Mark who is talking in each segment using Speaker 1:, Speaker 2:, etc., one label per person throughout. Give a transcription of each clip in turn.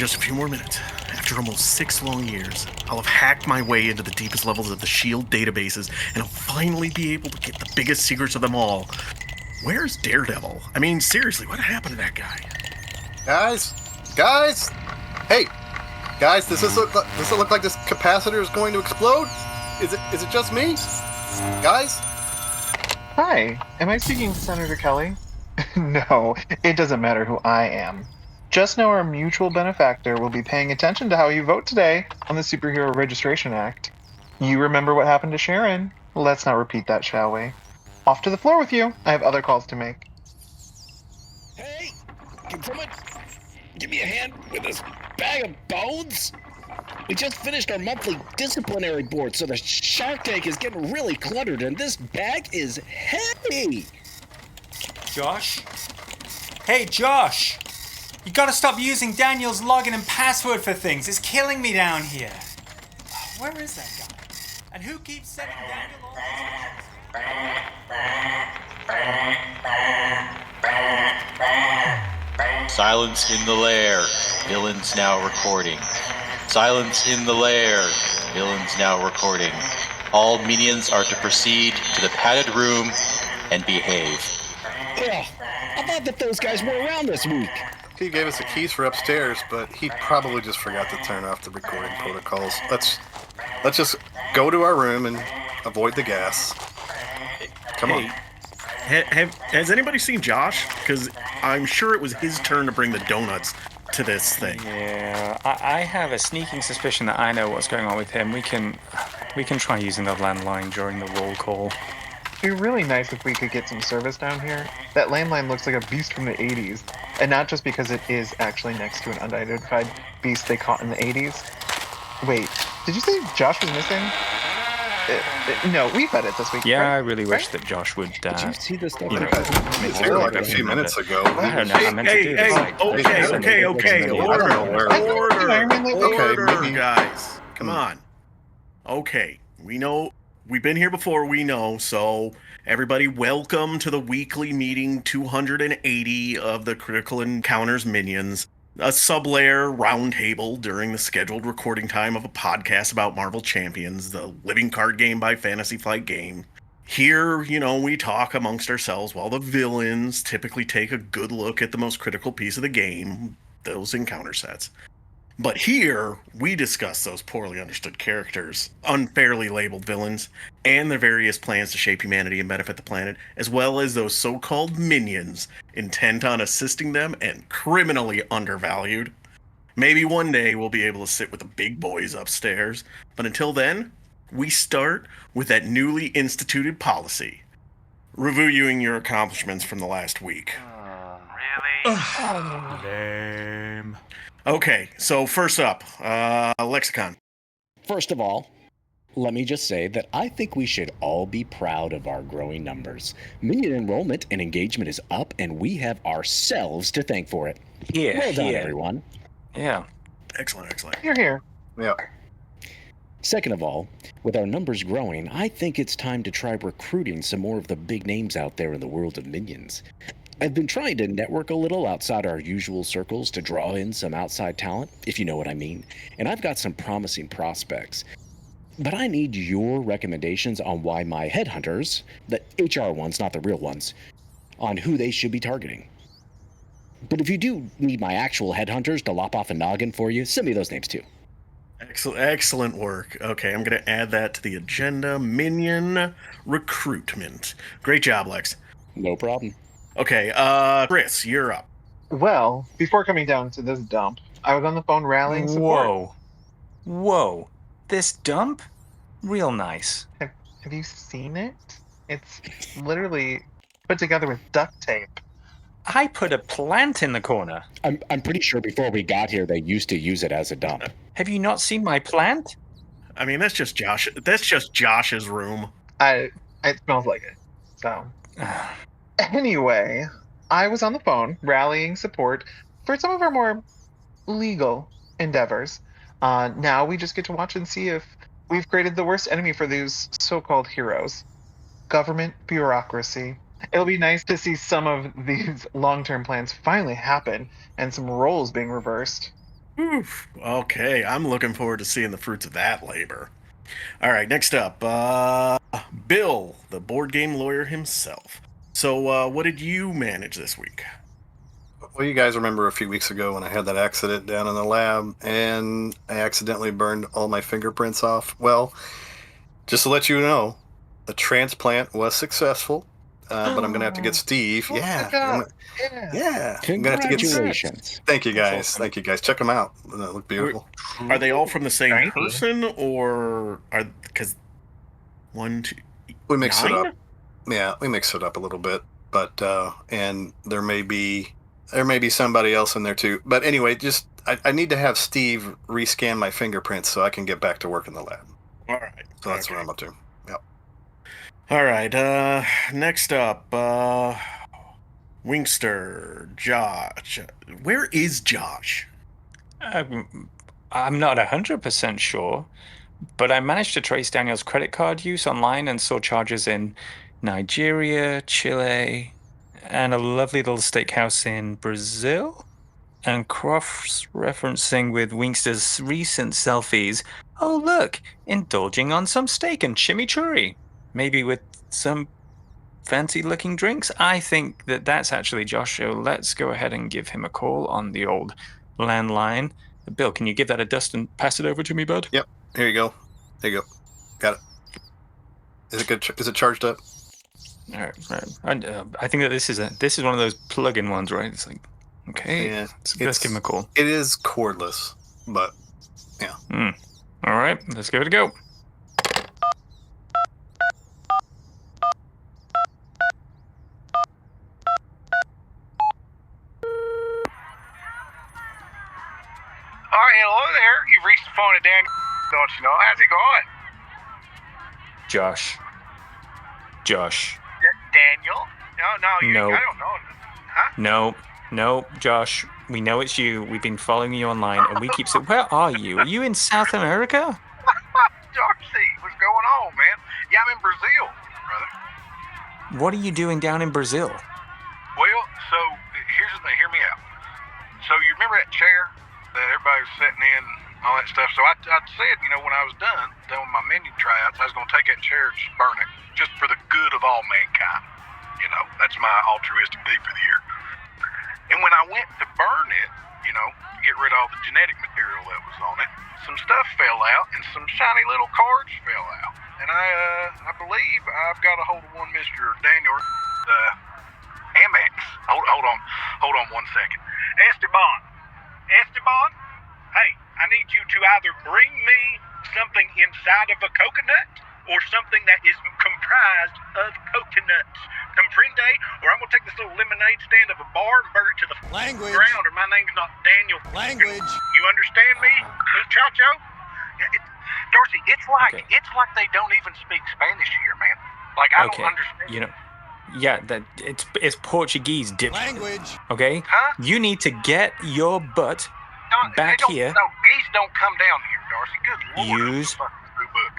Speaker 1: just a few more minutes, after almost 6 long years, I'll have hacked my way into the deepest levels of the S.H.I.E.L.D. databases, and I'll finally be able to get the biggest secrets of them all. Where's Daredevil? I mean, seriously, what happened to that guy?
Speaker 2: Guys! Hey! Guys, does it look like this capacitor is going to explode? Is it just me? Guys?
Speaker 3: Hi, am I speaking to Senator Kelly? No, it doesn't matter who I am. Just know our mutual benefactor will be paying attention to how you vote today on the Superhero Registration Act. You remember what happened to Sharon? Let's not repeat that, shall we? Off to the floor with you. I have other calls to make.
Speaker 4: Hey! Can someone give me a hand with this bag of bones? We just finished our monthly disciplinary board, so the Shark Tank is getting really cluttered, and this bag is heavy!
Speaker 5: Josh? Hey, Josh! You gotta stop using Daniel's login and password for things. It's killing me down here. Where is that guy? And who keeps sending Daniel all these...
Speaker 6: Silence in the lair. Villains now recording. Silence in the lair. Villains now recording. All minions are to proceed to the padded room and behave.
Speaker 4: Ugh, I thought that those guys were around this week.
Speaker 2: He gave us the keys for upstairs, but he probably just forgot to turn off the recording protocols. Let's just go to our room and avoid the gas. Come on.
Speaker 1: Has anybody seen Josh? Because I'm sure it was his turn to bring the donuts to this thing.
Speaker 7: Yeah, I have a sneaking suspicion that I know what's going on with him. We can try using the landline during the roll call.
Speaker 3: It'd be really nice if we could get some service down here. That landline looks like a beast from the 80s. And not just because it is actually next to an unidentified beast they caught in the 80s. Wait, did you say Josh was missing? No, we've had it this week.
Speaker 7: Yeah,
Speaker 3: right?
Speaker 7: I really wish that Josh would.
Speaker 4: Did you see this stuff?
Speaker 7: You know,
Speaker 2: He was here like a few minutes ago.
Speaker 7: I don't know. I meant to do this.
Speaker 1: Okay, order, guys. Come on. Okay, we know, we've been here before, we know, so everybody welcome to the weekly meeting 280 of the Critical Encounters Minions, a sub-lair roundtable during the scheduled recording time of a podcast about Marvel Champions, the living card game by Fantasy Flight Game. Here, we talk amongst ourselves while the villains typically take a good look at the most critical piece of the game, those encounter sets. But here, we discuss those poorly understood characters, unfairly labeled villains, and their various plans to shape humanity and benefit the planet, as well as those so-called minions intent on assisting them and criminally undervalued. Maybe one day we'll be able to sit with the big boys upstairs, but until then, we start with that newly instituted policy. Reviewing your accomplishments from the last week.
Speaker 5: Really? Lame.
Speaker 1: Okay, so first up, Lexicon.
Speaker 4: First of all, let me just say that I think we should all be proud of our growing numbers. Minion enrollment and engagement is up, and we have ourselves to thank for it.
Speaker 7: Yeah,
Speaker 4: Well done,
Speaker 7: yeah.
Speaker 4: everyone.
Speaker 7: Yeah.
Speaker 1: Excellent.
Speaker 3: You're here.
Speaker 2: Yeah.
Speaker 4: Second of all, with our numbers growing, I think it's time to try recruiting some more of the big names out there in the world of minions. I've been trying to network a little outside our usual circles to draw in some outside talent, if you know what I mean, and I've got some promising prospects. But I need your recommendations on why my headhunters, the HR ones, not the real ones, on who they should be targeting. But if you do need my actual headhunters to lop off a noggin for you, send me those names too.
Speaker 1: Excellent work. Okay, I'm going to add that to the agenda. Minion recruitment. Great job, Lex.
Speaker 4: No problem.
Speaker 1: Okay, Chris, you're up.
Speaker 3: Well, before coming down to this dump, I was on the phone rallying support.
Speaker 7: Whoa. This dump? Real nice.
Speaker 3: Have you seen it? It's literally put together with duct tape.
Speaker 7: I put a plant in the corner.
Speaker 4: I'm pretty sure before we got here, they used to use it as a dump.
Speaker 7: Have you not seen my plant?
Speaker 1: I mean, that's just Josh. That's just Josh's room.
Speaker 3: It smells like it. So, anyway, I was on the phone rallying support for some of our more legal endeavors. Now we just get to watch and see if we've created the worst enemy for these so-called heroes. Government bureaucracy. It'll be nice to see some of these long-term plans finally happen and some roles being reversed.
Speaker 1: Oof. Okay, I'm looking forward to seeing the fruits of that labor. All right, next up, Bill, the board game lawyer himself. So, what did you manage this week?
Speaker 2: Well, you guys remember a few weeks ago when I had that accident down in the lab and I accidentally burned all my fingerprints off? Well, just to let you know, the transplant was successful, but I'm going to have to get Steve.
Speaker 3: Oh
Speaker 2: Yeah.
Speaker 3: my God. Yeah.
Speaker 2: Yeah. I'm going to have to get
Speaker 4: Congratulations.
Speaker 2: Thank you,
Speaker 7: That's
Speaker 2: guys.
Speaker 7: awesome.
Speaker 2: Thank you, guys. Check them out. They look beautiful.
Speaker 1: Are they all from the same
Speaker 3: Shiny.
Speaker 1: person, or are because one, two,
Speaker 2: We mix it
Speaker 1: 9?
Speaker 2: up. Yeah, we mix it up a little bit, but and there may be somebody else in there too. But anyway, just I need to have Steve rescan my fingerprints so I can get back to work in the lab.
Speaker 1: All right.
Speaker 2: So that's
Speaker 1: okay.
Speaker 2: what I'm up to. Yep.
Speaker 1: All right. Next up, Wingster, Josh. Where is Josh?
Speaker 7: I'm not 100% sure, but I managed to trace Daniel's credit card use online and saw charges in Nigeria, Chile, and a lovely little steakhouse in Brazil. And cross-referencing with Wingster's recent selfies, oh look, indulging on some steak and chimichurri, maybe with some fancy-looking drinks. I think that's actually Josh. So let's go ahead and give him a call on the old landline. Bill, can you give that a dust and pass it over to me, bud?
Speaker 2: Yep. Here you go. There you go. Got it. Is it good? Is it charged up?
Speaker 7: All right. I think that this is one of those plug-in ones, right? It's like, okay,
Speaker 2: Yeah.
Speaker 7: let's give him a call.
Speaker 2: It is cordless, but
Speaker 7: All right, let's give it a go.
Speaker 8: All right, hello there. You've reached the phone of Daniel. Don't you know? How's it going?
Speaker 7: Josh.
Speaker 8: Daniel? No,
Speaker 7: No.
Speaker 8: I don't know. Huh?
Speaker 7: No, Josh. We know it's you. We've been following you online, and we keep saying, "Where are you? Are you in South America?"
Speaker 8: Darcy, what's going on, man? Yeah, I'm in Brazil, brother.
Speaker 7: What are you doing down in Brazil?
Speaker 8: Well, so here's the thing. Hear me out. So you remember that chair that everybody was sitting in, all that stuff? So I said, when I was done with my minion tryouts, I was going to take that chair and just burn it, just for the good of all mankind. That's my altruistic deed for the year. And when I went to burn it, get rid of all the genetic material that was on it, some stuff fell out and some shiny little cards fell out. And I believe I've got a hold of one Mr. Daniel, Amex. Hold on 1 second. Esteban, hey, I need you to either bring me something inside of a coconut or something that is comprised of coconuts. Comprende? Or I'm going to take this little lemonade stand of a bar and burn it to the ground, or my name's not Daniel. You understand me, muchacho? Darcy, it's like they don't even speak Spanish here, man. Like, I don't understand.
Speaker 7: It's Portuguese, dip. Okay?
Speaker 8: Huh?
Speaker 7: You need to get your butt back here.
Speaker 8: No, geese don't come down here, Darcy. Good Lord.
Speaker 7: Use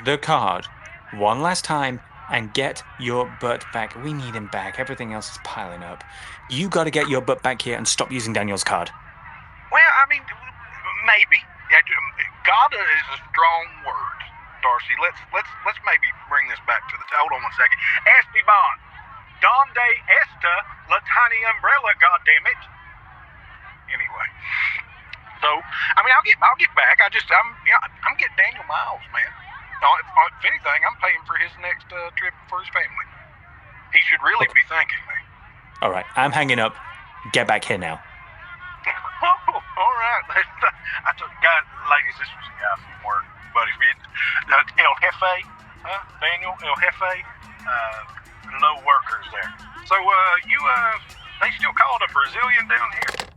Speaker 7: the card one last time and get your butt back. We need him back. Everything else is piling up. You got to get your butt back here and stop using Daniel's card.
Speaker 8: Well, I mean, maybe. Yeah, gotta is a strong word, Darcy. Let's maybe bring this back to the. Hold on 1 second. Esteban, donde esta la tiny umbrella? Goddammit. Anyway, so I mean, I'll get back. I'm getting Daniel miles, man. If anything, I'm paying for his next trip for his family. He should really be thanking me.
Speaker 7: All right, I'm hanging up. Get back here now.
Speaker 8: Oh, all right. I told you guys, ladies, this was a guy from work. But if it, El Jefe, Daniel, El Jefe, low workers there. So, they still call it a Brazilian down here?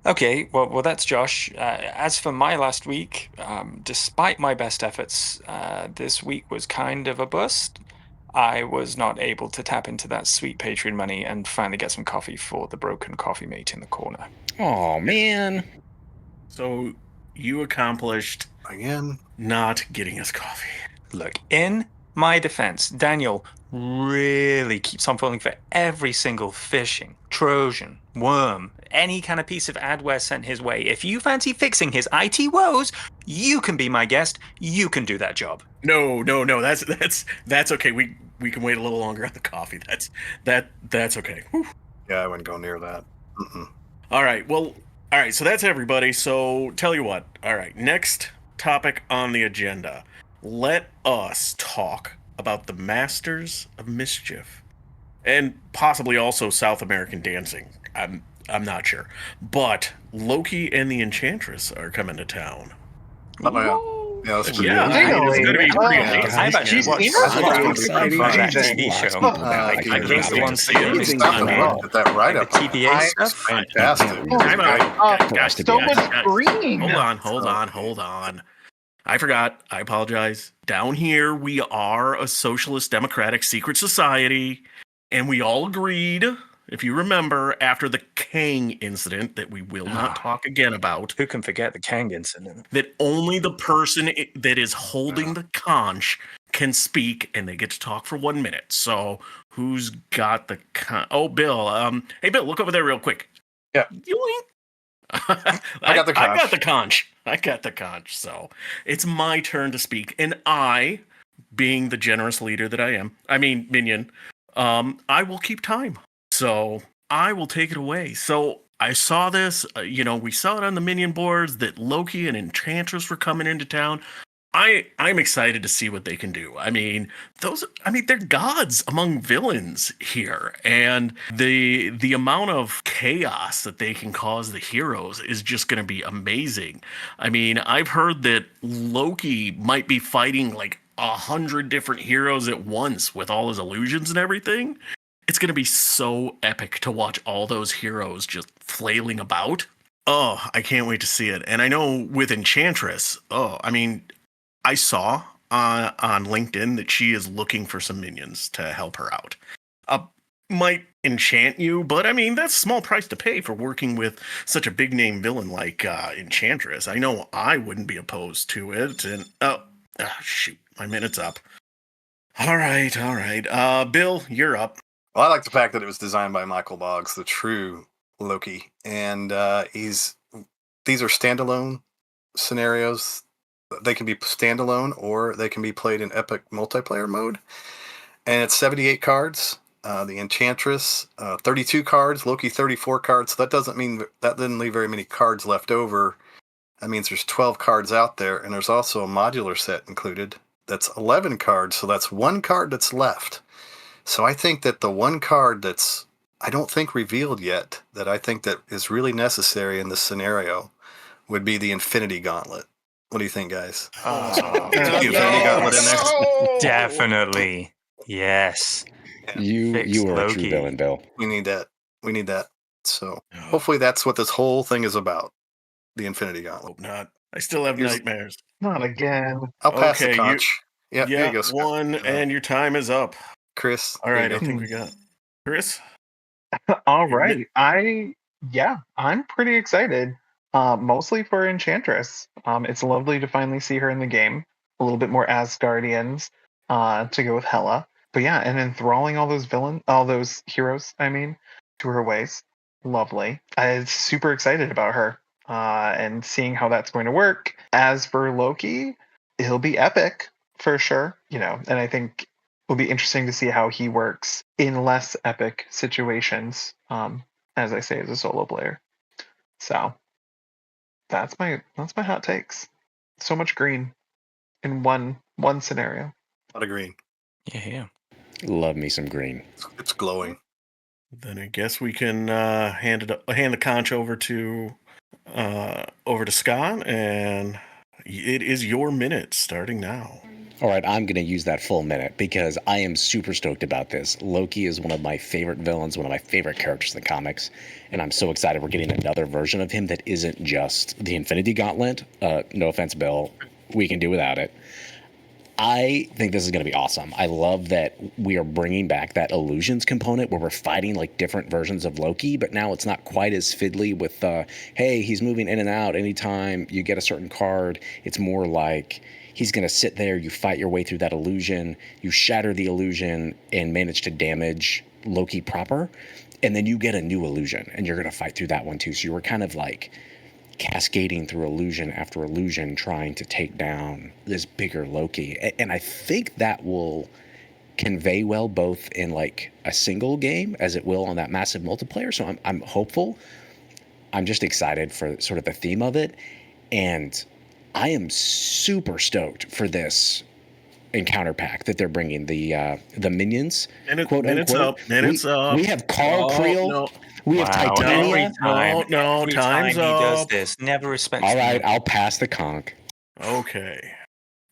Speaker 7: Okay, well, that's Josh. As for my last week, despite my best efforts, this week was kind of a bust. I was not able to tap into that sweet Patreon money and finally get some coffee for the broken coffee mate in the corner.
Speaker 4: Oh, man.
Speaker 1: So you accomplished
Speaker 2: again
Speaker 1: not getting us coffee.
Speaker 7: Look, in my defense, Daniel really keeps on falling for every single phishing, Trojan, worm, any kind of piece of adware sent his way. If you fancy fixing his IT woes, you can be my guest. You can do that job.
Speaker 1: No. That's okay. We can wait a little longer on the coffee. That's okay. Whew.
Speaker 2: Yeah, I wouldn't go near that.
Speaker 1: All right. Well, all right. So that's everybody. So tell you what. All right. Next topic on the agenda. Let us talk about the Masters of Mischief, and possibly also South American dancing. I'm not sure, but Loki and the Enchantress are coming to town.
Speaker 2: Oh, yeah, that's pretty
Speaker 1: Yeah,
Speaker 2: good.
Speaker 1: I mean, it's going to be pretty
Speaker 2: Yeah.
Speaker 1: amazing.
Speaker 7: I've actually
Speaker 3: You've
Speaker 7: watched
Speaker 3: seen her?
Speaker 7: a lot of
Speaker 3: Exciting.
Speaker 7: that
Speaker 3: Amazing.
Speaker 7: TV show.
Speaker 1: I can't
Speaker 7: Those
Speaker 1: wait
Speaker 7: ones
Speaker 1: to see
Speaker 7: that
Speaker 1: it.
Speaker 7: you
Speaker 2: Stop
Speaker 1: I
Speaker 2: the
Speaker 1: mean,
Speaker 2: rock with that write-up.
Speaker 7: the TBA
Speaker 3: I-
Speaker 7: stuff.
Speaker 2: Fantastic.
Speaker 1: Time out. Guys,
Speaker 3: So much green.
Speaker 1: Hold on. I forgot. I apologize. Down here, we are a socialist democratic secret society, and we all agreed, if you remember, after the Kang incident that we will not talk again about,
Speaker 7: Who can forget the Kang incident?
Speaker 1: that only the person that is holding the conch can speak, and they get to talk for 1 minute. So, who's got the conch? Oh, Bill. Hey, Bill, look over there real quick.
Speaker 2: Yeah.
Speaker 1: Yoink.
Speaker 2: I got the conch.
Speaker 1: I got the conch. So it's my turn to speak, and I, being the generous leader that I am, minion, I will keep time. So I will take it away. So I saw this. We saw it on the minion boards that Loki and Enchantress were coming into town. I'm excited to see what they can do. They're gods among villains here, and the amount of chaos that they can cause the heroes is just going to be amazing. I mean, I've heard that Loki might be fighting like 100 different heroes at once with all his illusions and everything. It's going to be so epic to watch all those heroes just flailing about. Oh, I can't wait to see it. And I know with Enchantress, I saw on LinkedIn that she is looking for some minions to help her out. Might enchant you, but I mean, that's a small price to pay for working with such a big name villain like Enchantress. I know I wouldn't be opposed to it. And shoot, my minute's up. All right. Bill, you're up.
Speaker 2: Well, I like the fact that it was designed by Michael Boggs, the true Loki, and these are standalone scenarios. They can be standalone or they can be played in epic multiplayer mode. And it's 78 cards. The Enchantress, 32 cards. Loki, 34 cards. So that didn't leave very many cards left over. That means there's 12 cards out there. And there's also a modular set included. That's 11 cards. So that's one card that's left. So I think that the one card that's, I don't think revealed yet, that I think that is really necessary in this scenario would be the Infinity Gauntlet. What do you think, guys?
Speaker 3: Infinity
Speaker 2: Gauntlet in there.
Speaker 7: Definitely. Yes.
Speaker 4: You are a true
Speaker 7: Loki.
Speaker 4: villain, Bill.
Speaker 2: We need that. So hopefully that's what this whole thing is about. The Infinity Gauntlet.
Speaker 1: Hope not. I still have nightmares.
Speaker 3: Not again.
Speaker 2: I'll pass the
Speaker 1: Okay,
Speaker 2: conch. Yeah, there you go, Scott.
Speaker 1: one, and your time is up.
Speaker 2: Chris.
Speaker 1: All
Speaker 2: there
Speaker 1: right,
Speaker 2: you
Speaker 1: I
Speaker 2: go.
Speaker 1: think we got Chris.
Speaker 3: All right. I'm pretty excited. Mostly for Enchantress. It's lovely to finally see her in the game. A little bit more Asgardians to go with Hela. But yeah, and enthralling all those heroes, to her ways. Lovely. I'm super excited about her and seeing how that's going to work. As for Loki, he'll be epic for sure. And I think it'll be interesting to see how he works in less epic situations. As I say, as a solo player. So that's my hot takes. So much green in one scenario.
Speaker 2: A lot of green.
Speaker 7: Yeah.
Speaker 4: Love me some green.
Speaker 2: It's glowing.
Speaker 1: Then I guess we can hand the conch over to Scott, and it is your minute starting now.
Speaker 4: All right, I'm going to use that full minute because I am super stoked about this. Loki is one of my favorite villains, one of my favorite characters in the comics, and I'm so excited we're getting another version of him that isn't just the Infinity Gauntlet. No offense, Bill. We can do without it. I think this is going to be awesome. I love that we are bringing back that illusions component where we're fighting like different versions of Loki, but now it's not quite as fiddly with, hey, he's moving in and out anytime you get a certain card. It's more like he's going to sit there, you fight your way through that illusion, you shatter the illusion and manage to damage Loki proper. and then you get a new illusion, and you're going to fight through that one too. So you were kind of like cascading through illusion after illusion, trying to take down this bigger Loki. And I think that will convey well both in like a single game as it will on that massive multiplayer. So I'm hopeful. I'm just excited for sort of the theme of it, and I am super stoked for this encounter pack that they're bringing, the minions, quote unquote.
Speaker 1: Minutes up.
Speaker 4: We have Carl Creel.
Speaker 1: No.
Speaker 4: We have Titania.
Speaker 1: No, time's
Speaker 7: he
Speaker 1: up.
Speaker 7: does this, never respects.
Speaker 4: All right, I'll pass the conch.
Speaker 1: Okay.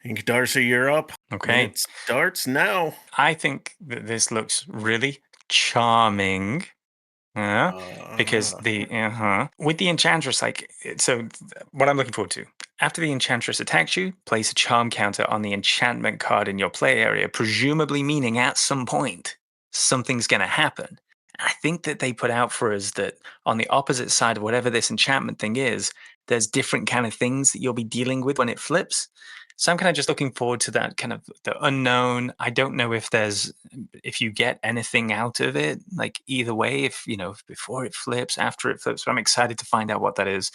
Speaker 1: Ink Darcy, you're up.
Speaker 7: Okay.
Speaker 1: It starts now.
Speaker 7: I think that this looks really charming. Because with the Enchantress, what I'm looking forward to, after the Enchantress attacks you, place a charm counter on the enchantment card in your play area, presumably meaning at some point something's going to happen. And I think that they put out for us that on the opposite side of whatever this enchantment thing is, there's different kind of things that you'll be dealing with when it flips. So I'm kind of just looking forward to that kind of the unknown. I don't know if you get anything out of it, like either way, if before it flips, after it flips. But I'm excited to find out what that is.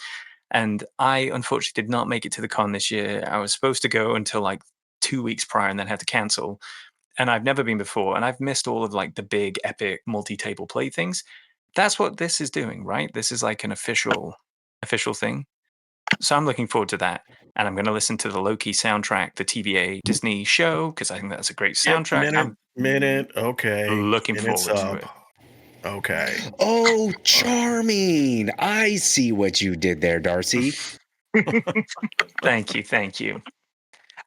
Speaker 7: And I unfortunately did not make it to the con this year. I was supposed to go until like 2 weeks prior and then had to cancel. And I've never been before, and I've missed all of like the big epic multi-table play things. That's what this is doing, right? This is like an official thing. So I'm looking forward to that. And I'm going to listen to the Loki soundtrack, the TVA Disney show, because I think that's a great soundtrack.
Speaker 1: Okay.
Speaker 7: Looking
Speaker 1: Minutes
Speaker 7: forward to
Speaker 1: up.
Speaker 7: it.
Speaker 1: Okay.
Speaker 4: Oh, charming. I see what you did there, Darcy.
Speaker 7: Thank you.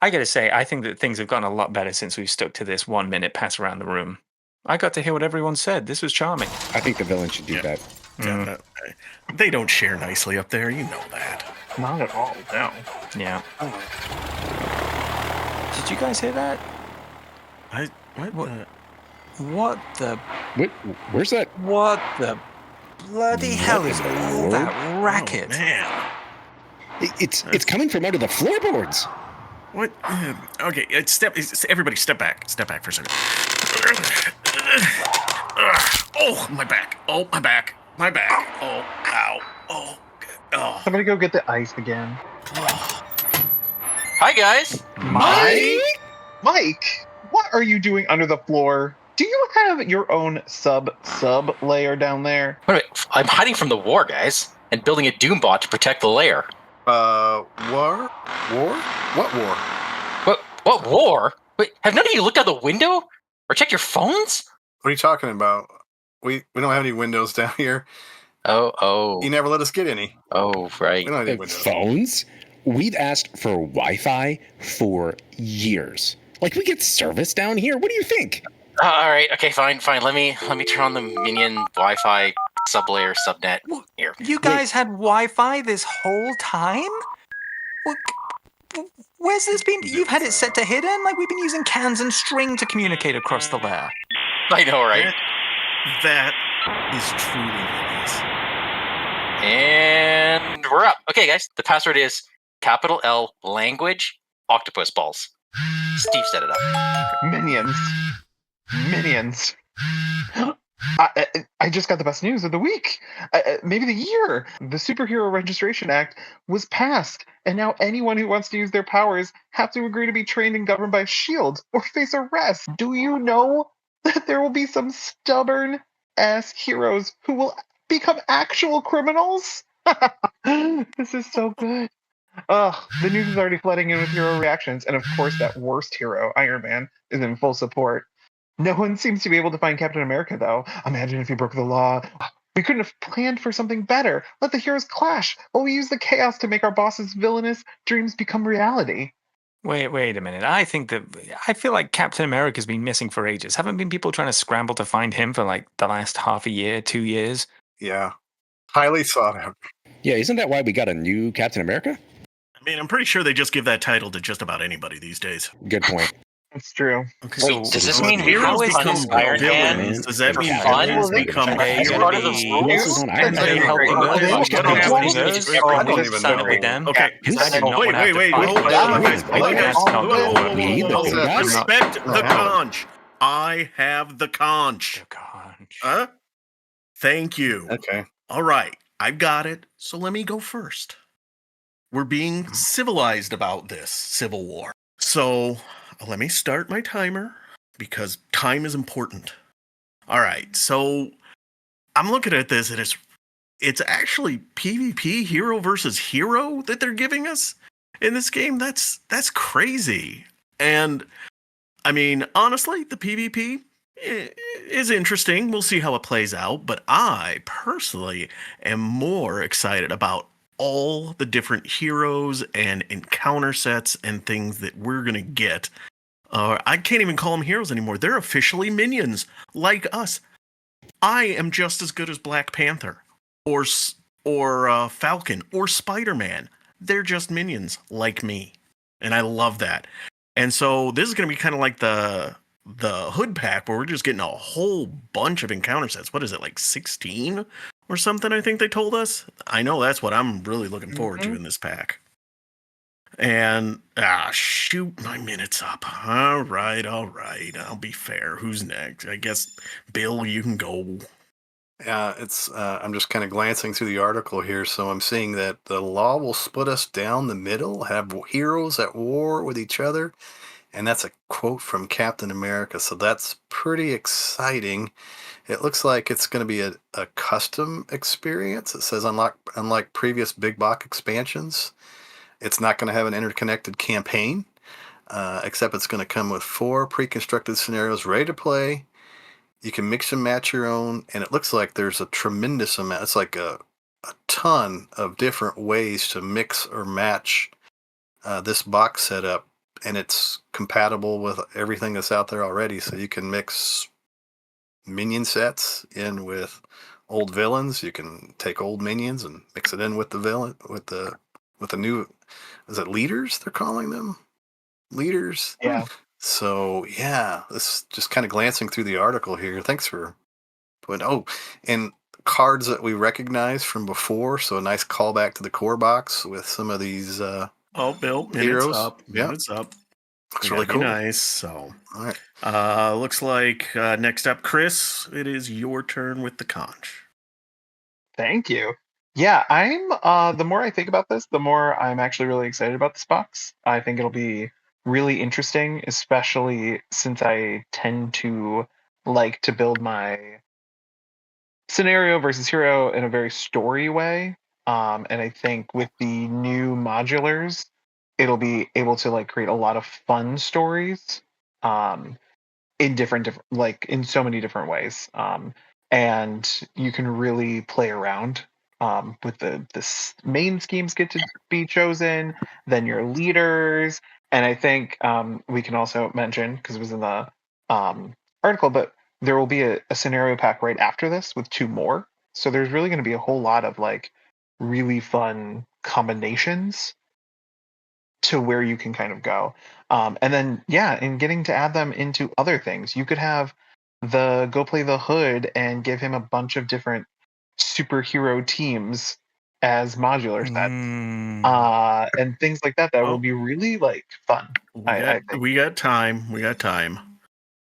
Speaker 7: I got to say, I think that things have gotten a lot better since we've stuck to this 1 minute pass around the room. I got to hear what everyone said. This was charming.
Speaker 4: I think the villain should do that.
Speaker 1: Yeah, they don't share nicely up there. You know that.
Speaker 3: Not at all, no.
Speaker 7: Yeah. Did you guys hear that? What the...
Speaker 4: Where's that?
Speaker 7: What the bloody hell is all that racket?
Speaker 1: Oh, man.
Speaker 4: It's coming from under the floorboards.
Speaker 1: What? Okay, everybody step back. Step back for a second. Oh, my back. Oh, my back. My back. Oh, ow. Oh.
Speaker 3: Somebody go get the ice again.
Speaker 6: Hi, guys.
Speaker 3: Mike, what are you doing under the floor? Do you have your own sub layer down there?
Speaker 6: Wait, I'm hiding from the war, guys, and building a doom bot to protect the lair.
Speaker 2: War? What war?
Speaker 6: What war? Wait, have none of you looked out the window or checked your phones?
Speaker 2: What are you talking about? We don't have any windows down here.
Speaker 6: Oh.
Speaker 2: You never let us get any.
Speaker 6: Oh, right.
Speaker 2: We don't have any windows.
Speaker 4: Phones? We've asked for Wi-Fi for years. Like, we get service down here. What do you think?
Speaker 6: All right. Okay. Fine. Let me turn on the Minion Wi-Fi sublayer subnet here.
Speaker 7: You guys had Wi-Fi this whole time? Where's this been? You've had it set to hidden? Like, we've been using cans and string to communicate across the lair.
Speaker 6: I know, right?
Speaker 1: That is truly nice.
Speaker 6: And we're up. Okay, guys. The password is capital L language octopus balls. Steve set it up.
Speaker 3: Minions. I just got the best news of the week. Maybe the year. The Superhero Registration Act was passed, and now anyone who wants to use their powers have to agree to be trained and governed by S.H.I.E.L.D. or face arrest. Do you know that there will be some stubborn-ass heroes who will become actual criminals? This is so good. The news is already flooding in with hero reactions, and of course that worst hero, Iron Man, is in full support. No one seems to be able to find Captain America, though. Imagine if he broke the law. We couldn't have planned for something better. Let the heroes clash while we use the chaos to make our boss's villainous dreams become reality.
Speaker 7: Wait a minute. I feel like Captain America's been missing for ages. Haven't been people trying to scramble to find him for like the last half a year, 2 years?
Speaker 2: Yeah. Highly sought out.
Speaker 4: Yeah, isn't that why we got a new Captain America?
Speaker 1: I mean, I'm pretty sure they just give that title to just about anybody these days.
Speaker 4: Good point.
Speaker 3: It's true.
Speaker 1: Okay.
Speaker 6: Wait, does this mean
Speaker 1: heroes
Speaker 6: heroes
Speaker 1: become
Speaker 6: become Iron Man?
Speaker 1: villains? Does that
Speaker 6: for
Speaker 1: mean
Speaker 6: fun?
Speaker 1: villains become
Speaker 7: Hey,
Speaker 6: You're part of the
Speaker 4: Who else is on Iron
Speaker 7: Are they
Speaker 4: Man?
Speaker 7: helping us?
Speaker 2: I don't even know.
Speaker 1: Okay. Wait. Hold on, guys.
Speaker 4: Me either.
Speaker 1: Respect the conch. I have the conch. Huh? Thank you.
Speaker 2: Okay.
Speaker 1: All right, I've got it. So let me go first. We're being civilized about this Civil War. So let me start my timer because time is important. All right, so I'm looking at this and it's actually PvP hero versus hero that they're giving us in this game. That's crazy. And I mean, honestly, the PvP is interesting. We'll see how it plays out, but I personally am more excited about all the different heroes and encounter sets and things that we're going to get. I can't even call them heroes anymore. They're officially minions like us. I am just as good as Black Panther or Falcon or Spider-Man. They're just minions like me. And I love that. And so this is going to be kind of like the hood pack where we're just getting a whole bunch of encounter sets. What is it, like 16 or something, I think they told us? I know that's what I'm really looking forward to in this pack. And, shoot, my minute's up. All right. I'll be fair. Who's next? I guess, Bill, you can go.
Speaker 2: It's. I'm just kind of glancing through the article here, so I'm seeing that the law will split us down the middle, have heroes at war with each other, and that's a quote from Captain America. So that's pretty exciting. It looks like it's going to be a custom experience. It says unlike previous big box expansions, it's not going to have an interconnected campaign, except it's going to come with 4 pre-constructed scenarios ready to play. You can mix and match your own, and it looks like there's a tremendous amount. It's like a ton of different ways to mix or match this box setup, and it's compatible with everything that's out there already. So you can mix minion sets in with old villains. You can take old minions and mix it in with the villain with the new. Is it leaders? They're calling them leaders.
Speaker 3: Yeah.
Speaker 2: So yeah, this just kind of glancing through the article here. Thanks for putting. Oh, and cards that we recognize from before. So a nice callback to the core box with some of these.
Speaker 1: Bill,
Speaker 2: heroes.
Speaker 1: Minutes up.
Speaker 2: Looks really cool.
Speaker 1: Nice. So,
Speaker 2: all right.
Speaker 1: Looks like next up, Chris. It is your turn with the conch.
Speaker 3: Thank you. Yeah, I'm the more I think about this, the more I'm actually really excited about this box. I think it'll be really interesting, especially since I tend to like to build my scenario versus hero in a very story way. And I think with the new modulars, it'll be able to like create a lot of fun stories. In different like in so many different ways, and you can really play around with the main schemes get to be chosen, then your leaders, and I think we can also mention, because it was in the article, but there will be a scenario pack right after this with 2 more, so there's really going to be a whole lot of like really fun combinations to where you can kind of go. And then, yeah, and getting to add them into other things. You could have the go play the hood and give him a bunch of different superhero teams as modular sets, and things like that. That will be really like fun. I think.
Speaker 1: We got time.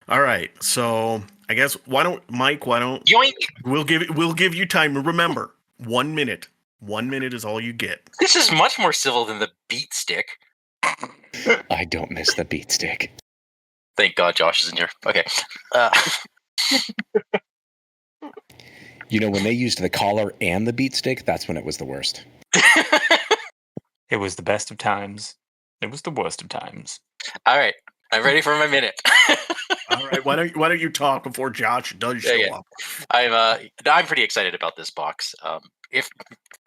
Speaker 1: All right, so I guess why don't
Speaker 9: Yoink!
Speaker 1: we'll give you time. Remember, 1 minute. 1 minute is all you get.
Speaker 9: This is much more civil than the beat stick.
Speaker 4: I don't miss the beat stick.
Speaker 9: Thank God Josh is in here. Okay.
Speaker 4: You know, when they used the collar and the beat stick, that's when it was the worst.
Speaker 7: It was the best of times. It was the worst of times.
Speaker 9: All right. I'm ready for my minute.
Speaker 1: All right. Why don't you talk before Josh does show up?
Speaker 9: I'm pretty excited about this box.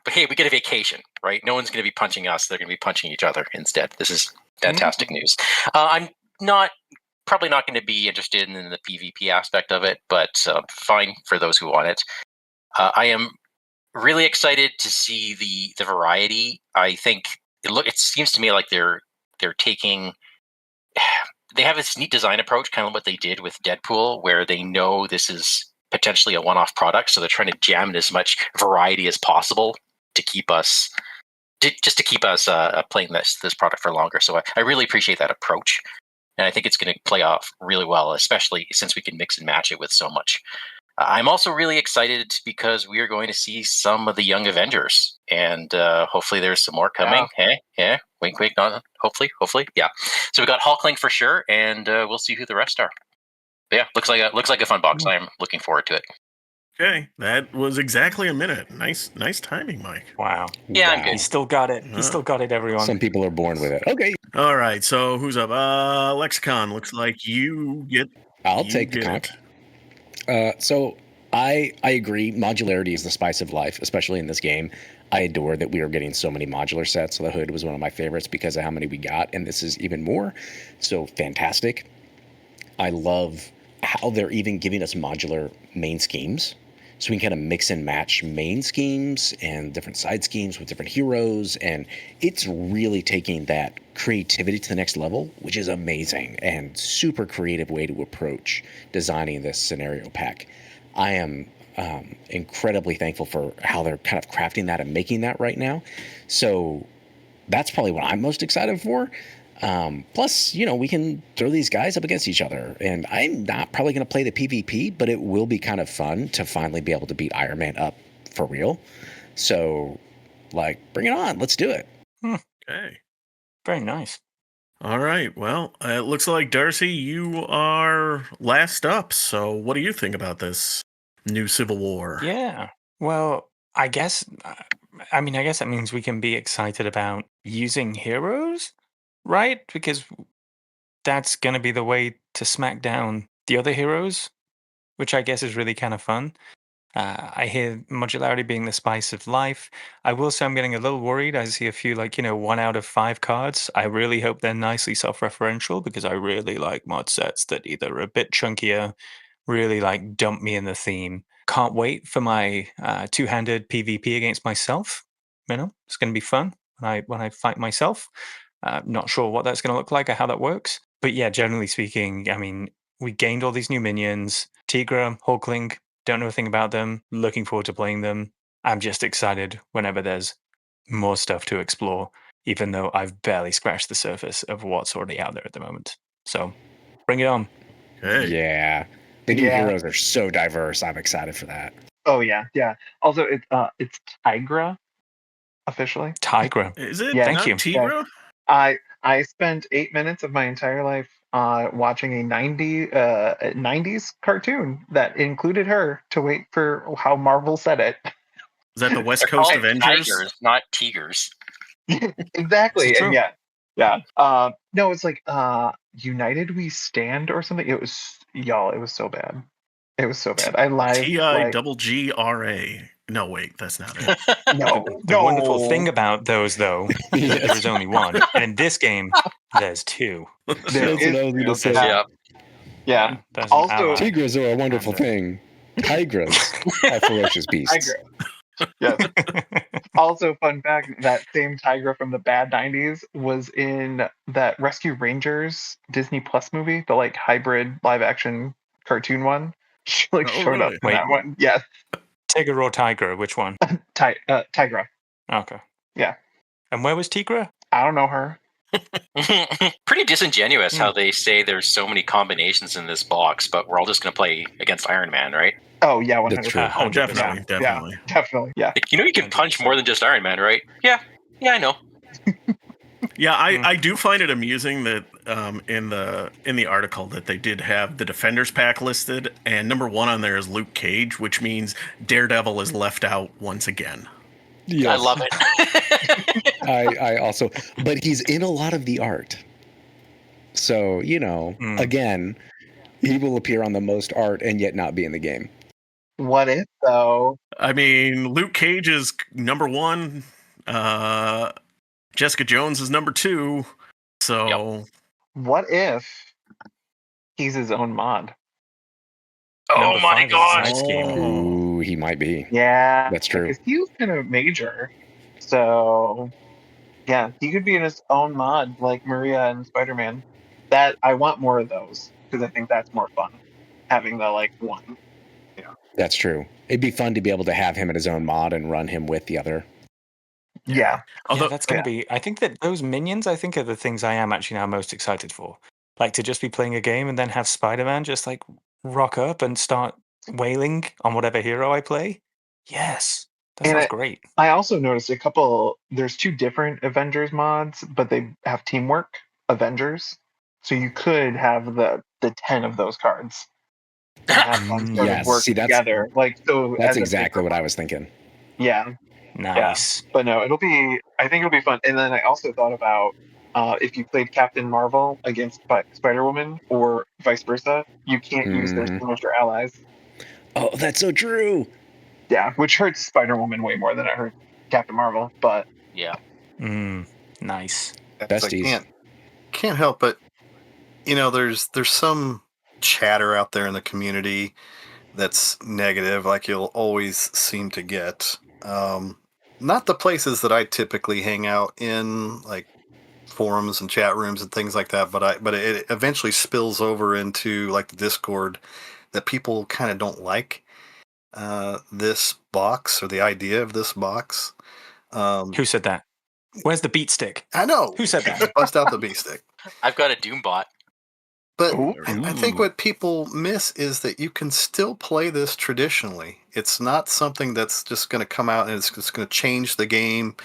Speaker 9: But hey, we get a vacation, right? No one's going to be punching us. They're going to be punching each other instead. This is fantastic news. I'm probably not going to be interested in the PvP aspect of it, but fine for those who want it. I am really excited to see the variety. I think it seems to me like they're taking. They have this neat design approach, kind of what they did with Deadpool, where they know this is potentially a one-off product, so they're trying to jam in as much variety as possible to keep us playing this product for longer. So I really appreciate that approach, and I think it's going to play off really well, especially since we can mix and match it with so much. I'm also really excited because we are going to see some of the Young Avengers, and hopefully there's some more coming. Yeah, wink, wink, not hopefully, yeah. So we got Hulkling for sure, and we'll see who the rest are. But yeah, looks like a fun box. I'm looking forward to it.
Speaker 1: Okay, that was exactly a minute. Nice timing, Mike.
Speaker 7: Wow.
Speaker 9: Yeah, I'm
Speaker 7: He
Speaker 9: good.
Speaker 7: still got it. He still got it, everyone.
Speaker 4: Some people are born with it. Okay.
Speaker 1: All right, so who's up? Lexicon. Looks like you get.
Speaker 4: I'll take the comp. So I agree. Modularity is the spice of life, especially in this game. I adore that we are getting so many modular sets. The Hood was one of my favorites because of how many we got, and this is even more. So fantastic. I love how they're even giving us modular main schemes. So we can kind of mix and match main schemes and different side schemes with different heroes. And it's really taking that creativity to the next level, which is amazing and super creative way to approach designing this scenario pack. I am incredibly thankful for how they're kind of crafting that and making that right now. So that's probably what I'm most excited for. Plus, we can throw these guys up against each other, and I'm not probably going to play the PvP, but it will be kind of fun to finally be able to beat Iron Man up for real. So, bring it on. Let's do it.
Speaker 1: Okay.
Speaker 7: Very nice.
Speaker 1: All right. Well, it looks like Darcy, you are last up. So, what do you think about this new Civil War?
Speaker 7: Yeah. Well, I guess that means we can be excited about using heroes, right? Because that's going to be the way to smack down the other heroes, which I guess is really kind of fun. I hear modularity being the spice of life. I will say I'm getting a little worried. I see a few 1 out of 5 cards. I really hope they're nicely self-referential because I really like mod sets that either are a bit chunkier, really dump me in the theme. Can't wait for my two-handed PvP against myself. It's going to be fun when I fight myself. Not sure what that's going to look like or how that works. But yeah, generally speaking, I mean, we gained all these new minions. Tigra, Hulkling, don't know a thing about them. Looking forward to playing them. I'm just excited whenever there's more stuff to explore, even though I've barely scratched the surface of what's already out there at the moment. So bring it on.
Speaker 1: Okay.
Speaker 4: Yeah. The new heroes are so diverse. I'm excited for that.
Speaker 3: Oh yeah. Also, it's Tigra officially.
Speaker 7: Tigra.
Speaker 1: Is it?
Speaker 3: Yeah.
Speaker 1: Thank you. Tigra?
Speaker 3: I spent 8 minutes of my entire life watching a 90s cartoon that included her to wait for how Marvel said it.
Speaker 1: Is that the West Coast Avengers?
Speaker 9: Tigers, not tigers.
Speaker 3: Exactly. And yeah. No, it's United We Stand or something. It was so bad. It was so bad. I lied.
Speaker 1: TIGGRA. No, wait, that's not it.
Speaker 7: The wonderful thing about those, though, is that there is only one, and in this game, there's two.
Speaker 4: That's what I was going to say.
Speaker 3: Yeah.
Speaker 7: Also,
Speaker 4: tigers are a wonderful thing. Tigers are ferocious beasts.
Speaker 3: Yes. Also, fun fact: that same Tigra from the bad '90s was in that Rescue Rangers Disney Plus movie, the hybrid live-action cartoon one. She showed up in that one. Yes.
Speaker 7: Tigra or Tigra? Which one?
Speaker 3: Tigra.
Speaker 7: Okay.
Speaker 3: Yeah.
Speaker 7: And where was Tigra?
Speaker 3: I don't know her.
Speaker 9: Pretty disingenuous how they say there's so many combinations in this box, but we're all just going to play against Iron Man, right?
Speaker 3: Oh yeah, 100%.
Speaker 4: That's true.
Speaker 1: Oh, definitely.
Speaker 3: Yeah.
Speaker 9: You can punch more than just Iron Man, right? Yeah, I know.
Speaker 1: Yeah, I do find it amusing that in the article that they did have the Defenders pack listed, and number 1 on there is Luke Cage, which means Daredevil is left out once again.
Speaker 4: Yes.
Speaker 9: I love it.
Speaker 4: I also, but he's in a lot of the art. So, again, he will appear on the most art and yet not be in the game.
Speaker 3: What if though?
Speaker 1: I mean, Luke Cage is number 1. Jessica Jones is number 2. So,
Speaker 3: what if he's his own mod?
Speaker 9: Oh my god!
Speaker 4: Ooh, he might be.
Speaker 3: Yeah,
Speaker 4: That's true.
Speaker 3: Because he's kind of major, so yeah, he could be in his own mod like Maria and Spider-Man. That I want more of those because I think that's more fun. Having the one. Yeah.
Speaker 4: That's true. It'd be fun to be able to have him in his own mod and run him with the other.
Speaker 3: Yeah.
Speaker 7: Although that's going to be. I think that those minions, are the things I am actually now most excited for. To just be playing a game and then have Spider-Man just rock up and start wailing on whatever hero I play. Yes, that sounds great.
Speaker 3: I also noticed there's 2 different Avengers mods, but they have teamwork Avengers. So you could have the 10 of those cards and have them sort of
Speaker 4: Yes,
Speaker 3: work
Speaker 4: see,
Speaker 3: together. So
Speaker 4: that's
Speaker 3: as a
Speaker 4: exactly
Speaker 3: bigger
Speaker 4: what I
Speaker 3: mod.
Speaker 4: was thinking.
Speaker 3: Yeah.
Speaker 7: Nice.
Speaker 3: But no, I think it'll be fun. And then I also thought about if you played Captain Marvel against Spider-Woman or vice versa, you can't use their signature allies.
Speaker 4: Oh, that's so true.
Speaker 3: Yeah, which hurts Spider-Woman way more than it hurts Captain Marvel. But
Speaker 9: Yeah.
Speaker 7: Nice.
Speaker 4: Besties.
Speaker 2: Can't help but, there's some chatter out there in the community that's negative, like you'll always seem to get. Not the places that I typically hang out in, like forums and chat rooms and things like that, but it eventually spills over into like the Discord, that people kind of don't like this box or the idea of this box.
Speaker 7: Who said that? Where's the beat stick?
Speaker 2: I know.
Speaker 7: Who said that?
Speaker 2: Bust out the B stick.
Speaker 9: I've got a Doom bot.
Speaker 2: But
Speaker 3: Ooh.
Speaker 2: I think what people miss is that you can still play this traditionally. It's not something that's just going to come out and it's just going to change the game.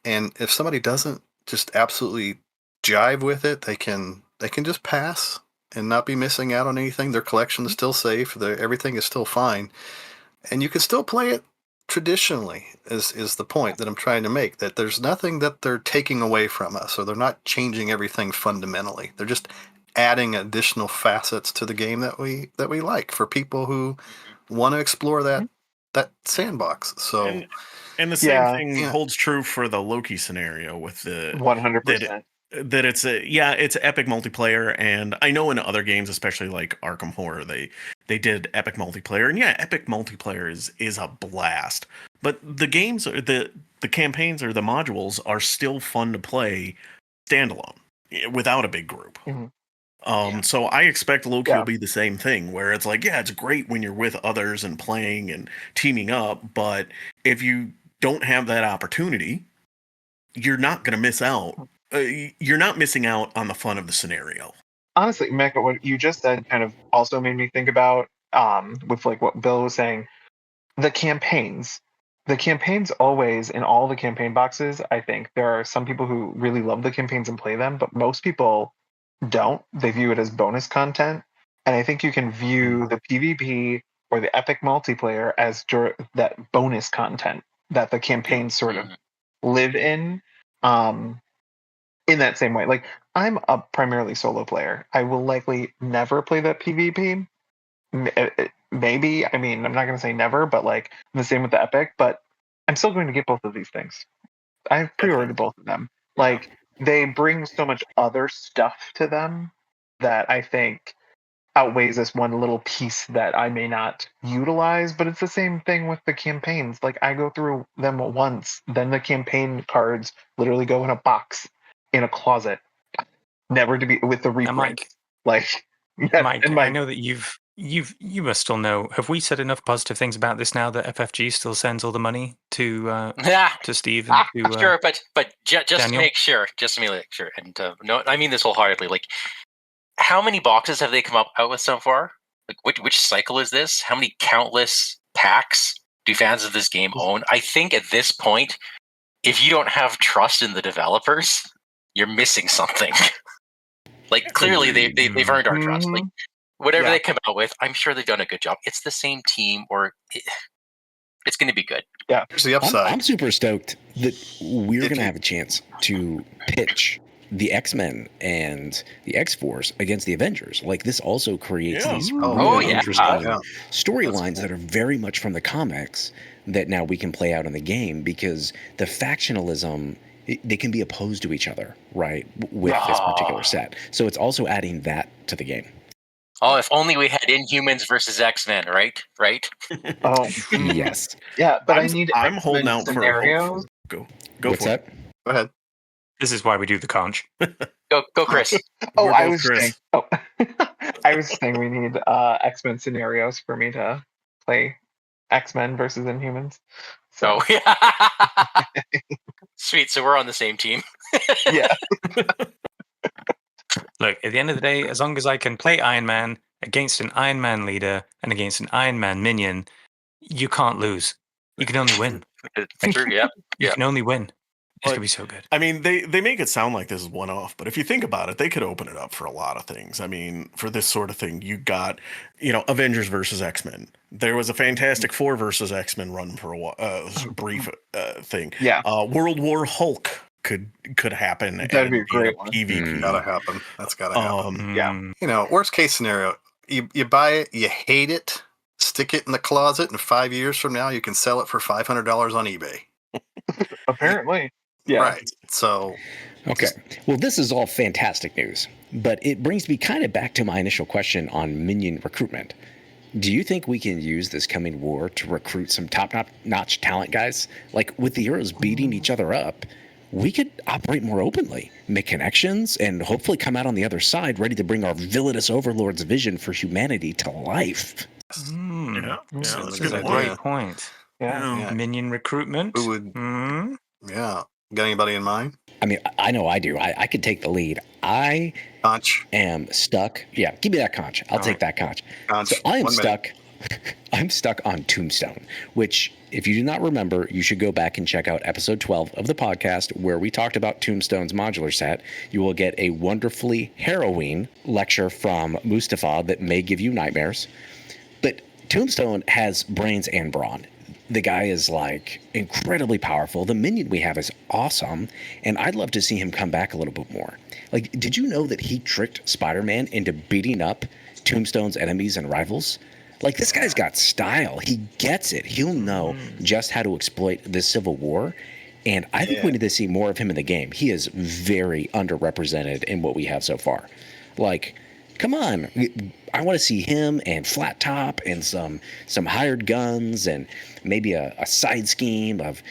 Speaker 2: And if somebody doesn't just absolutely jive with it, they can just pass and not be missing out on anything. Their collection is still safe. Everything is still fine, and you can still play it traditionally. Is the point that I'm trying to make? That there's nothing that they're taking away from us, so they're not changing everything fundamentally. They're just adding additional facets to the game that we like, for people who want to explore that sandbox. So
Speaker 1: And the same thing holds true for the Loki scenario with the
Speaker 3: 100%.
Speaker 1: that it's epic multiplayer. And I know in other games, especially like Arkham Horror, they did epic multiplayer, and epic multiplayer is a blast. But the games or the campaigns or the modules are still fun to play standalone without a big group. So I expect Loki will be the same thing, where it's like, it's great when you're with others and playing and teaming up, but if you don't have that opportunity, you're not going to miss out. You're not missing out on the fun of the scenario.
Speaker 3: Honestly, Mecca, what you just said kind of also made me think about, with like what Bill was saying, the campaigns. The campaigns always, in all the campaign boxes, I think there are some people who really love the campaigns and play them, but most people don't. They view it as bonus content. And I think you can view the PvP or the epic multiplayer as that bonus content that the campaigns sort of live in that same way. Like, I'm a primarily solo player. I will likely never play that PvP. Maybe, I mean, I'm not going to say never, but like the same with the epic, but I'm still going to get both of these things. I've pre-ordered both of them. Like, they bring so much other stuff to them that I think outweighs this one little piece that I may not utilize. But it's the same thing with the campaigns. Like, I go through them once, then the campaign cards literally go in a box in a closet, never to be with the reprint.
Speaker 7: Mike,
Speaker 3: like,
Speaker 7: Mike, I know that you must still know. Have we said enough positive things about this now that FFG still sends all the money to Steve and to
Speaker 9: sure, but just
Speaker 7: Daniel?
Speaker 9: to make sure, and no, I mean this wholeheartedly. Like, how many boxes have they come out with so far? Like, which cycle is this? How many countless packs do fans of this game own? I think at this point, if you don't have trust in the developers, you're missing something. Like, clearly they've earned our trust. Like, whatever they come out with, I'm sure they've done a good job. It's the same team, or it's going to be be
Speaker 3: Yeah,
Speaker 2: here's the upside.
Speaker 4: I'm super stoked that we're going to have a chance to pitch the X-Men and the X-Force against the Avengers. Like, this also creates these really interesting storylines that are very much from the comics that now we can play out in the game, because the factionalism, they can be opposed to each other, right, with this particular set. So it's also adding that to the game.
Speaker 9: Oh, if only we had Inhumans versus X-Men, right?
Speaker 3: Oh,
Speaker 4: yes.
Speaker 3: Yeah, but
Speaker 1: I'm holding out
Speaker 3: scenarios.
Speaker 1: Go
Speaker 4: What's
Speaker 1: for
Speaker 4: that?
Speaker 1: it.
Speaker 2: Go ahead.
Speaker 7: This is why we do the conch.
Speaker 9: Go, Chris.
Speaker 3: I was saying. I was saying we need X-Men scenarios for me to play X-Men versus Inhumans. So.
Speaker 9: Oh yeah. Sweet. So we're on the same team.
Speaker 3: Yeah.
Speaker 7: Look, at the end of the day, as long as I can play Iron Man against an Iron Man leader and against an Iron Man minion, you can't lose. You can only win.
Speaker 9: It's true, yeah.
Speaker 7: You can only win. It's
Speaker 1: But-
Speaker 7: gonna be so good.
Speaker 1: I mean, they make it sound like this is one off, but if you think about it, they could open it up for a lot of things. I mean, for this sort of thing, you got, Avengers versus X-Men. There was a Fantastic Four versus X-Men run for a brief thing.
Speaker 3: Yeah.
Speaker 1: World War Hulk could happen.
Speaker 3: That'd be a great one.
Speaker 1: PvP.
Speaker 2: Gotta happen. That's gotta happen.
Speaker 3: Yeah.
Speaker 2: Worst case scenario, you buy it, you hate it, stick it in the closet, and 5 years from now, you can sell it for $500 on eBay.
Speaker 3: Apparently. Yeah.
Speaker 2: Right. So.
Speaker 4: Okay. Well, this is all fantastic news, but it brings me kind of back to my initial question on minion recruitment. Do you think we can use this coming war to recruit some top-notch talent guys? Like, with the heroes beating each other up, we could operate more openly, make connections, and hopefully come out on the other side ready to bring our villainous overlord's vision for humanity to life.
Speaker 1: Yeah,
Speaker 7: This
Speaker 1: that's
Speaker 7: is
Speaker 1: a good
Speaker 7: a
Speaker 1: point.
Speaker 7: great point.
Speaker 3: Yeah.
Speaker 7: Minion recruitment.
Speaker 2: Who would?
Speaker 7: Hmm?
Speaker 2: Yeah. Got anybody in mind?
Speaker 4: I mean, I know I do. I could take the lead. I
Speaker 2: Conch.
Speaker 4: am stuck. Yeah, give me that conch. I'll take that conch.
Speaker 2: Conch.
Speaker 4: So I am
Speaker 2: 1 minute.
Speaker 4: stuck. I'm stuck on Tombstone, which, if you do not remember, you should go back and check out episode 12 of the podcast where we talked about Tombstone's modular set. You will get a wonderfully harrowing lecture from Mustafa that may give you nightmares. But Tombstone has brains and brawn. The guy is like incredibly powerful. The minion we have is awesome. And I'd love to see him come back a little bit more. Like, did you know that he tricked Spider-Man into beating up Tombstone's enemies and rivals? Like, this guy's got style. He gets it. He'll know just how to exploit this civil war. And I think we need to see more of him in the game. He is very underrepresented in what we have so far. Like, come on. I want to see him and Flat Top and some hired guns and maybe a side scheme of,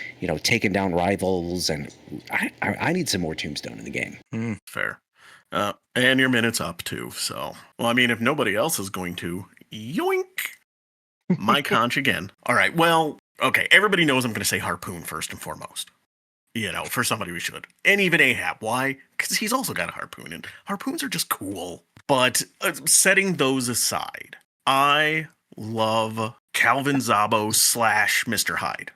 Speaker 4: taking down rivals. And I need some more Tombstone in the game.
Speaker 1: Fair. And your minute's up, too. So, well, I mean, if nobody else is going to, yoink, my conch again. All right, well, okay, everybody knows I'm going to say Harpoon first and foremost. For somebody we should. And even Ahab. Why? Because he's also got a harpoon, and harpoons are just cool. But setting those aside, I love Calvin Zabo / Mr. Hyde.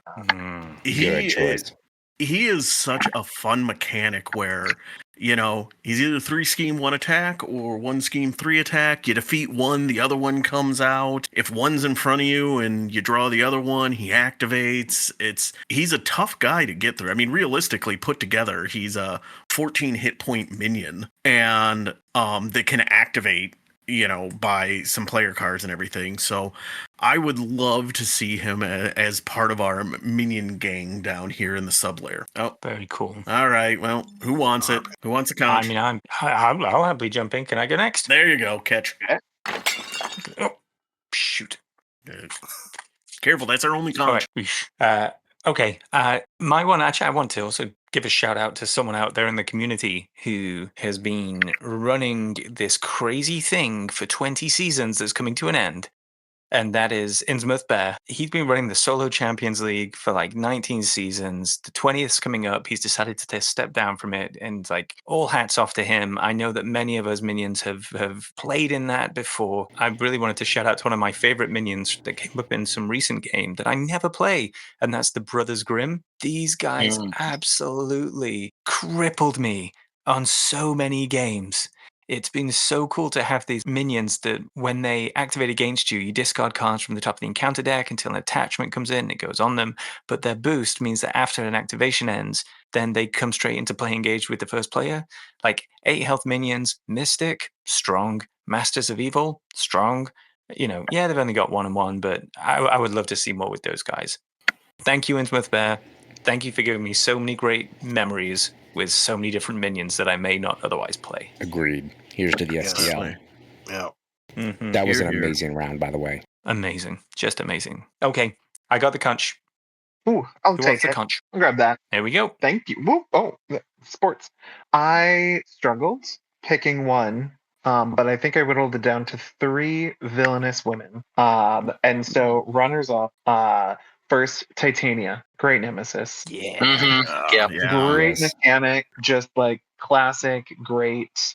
Speaker 4: Good choice.
Speaker 1: He is such a fun mechanic where, he's either 3 scheme 1 attack or 1 scheme 3 attack. You defeat one, the other one comes out. If one's in front of you and you draw the other one, he activates. He's a tough guy to get through. I mean, realistically put together, he's a 14 hit point minion and that can activate, by some player cards and everything. So I would love to see him as part of our minion gang down here in the sub-lair. Oh,
Speaker 7: Very cool.
Speaker 1: all right. Well, who wants it? Who wants a conch?
Speaker 7: I mean, I'll happily jump in. Can I go next?
Speaker 1: There you go. Catch.
Speaker 7: Oh, shoot.
Speaker 1: Careful. That's our only
Speaker 7: All
Speaker 1: conch.
Speaker 7: right. Okay. My one, actually, I want to also give a shout out to someone out there in the community who has been running this crazy thing for 20 seasons that's coming to an end. And that is Innsmouth Bear. He's been running the Solo Champions League for like 19 seasons. The 20th's coming up. He's decided to step down from it. And like, all hats off to him. I know that many of us minions have played in that before. I really wanted to shout out to one of my favorite minions that came up in some recent game that I never play. And that's the Brothers Grimm. These guys absolutely crippled me on so many games. It's been so cool to have these minions that when they activate against you, you discard cards from the top of the encounter deck until an attachment comes in, it goes on them. But their boost means that after an activation ends, then they come straight into play engaged with the first player. Like 8 health minions, Mystic, strong. Masters of Evil, strong. They've only got 1 and 1, but I would love to see more with those guys. Thank you, Innsmouth Bear. Thank you for giving me so many great memories with so many different minions that I may not otherwise play.
Speaker 4: Agreed. Here's to the STL.
Speaker 2: Yeah.
Speaker 4: That was an
Speaker 1: Here, here.
Speaker 4: amazing round, by the way.
Speaker 7: Amazing. Just amazing. Okay, I got the conch.
Speaker 3: Ooh, I'll
Speaker 7: Who
Speaker 3: take
Speaker 7: wants the
Speaker 3: it.
Speaker 7: conch?
Speaker 3: I'll grab that.
Speaker 7: There we go.
Speaker 3: Thank you. Woo. Oh, sports. I struggled picking one, but I think I whittled it down to 3 villainous women. And so runners up. First, Titania, great nemesis.
Speaker 7: Yeah.
Speaker 9: Yeah.
Speaker 3: Great
Speaker 4: Yes.
Speaker 3: mechanic, just like classic, great.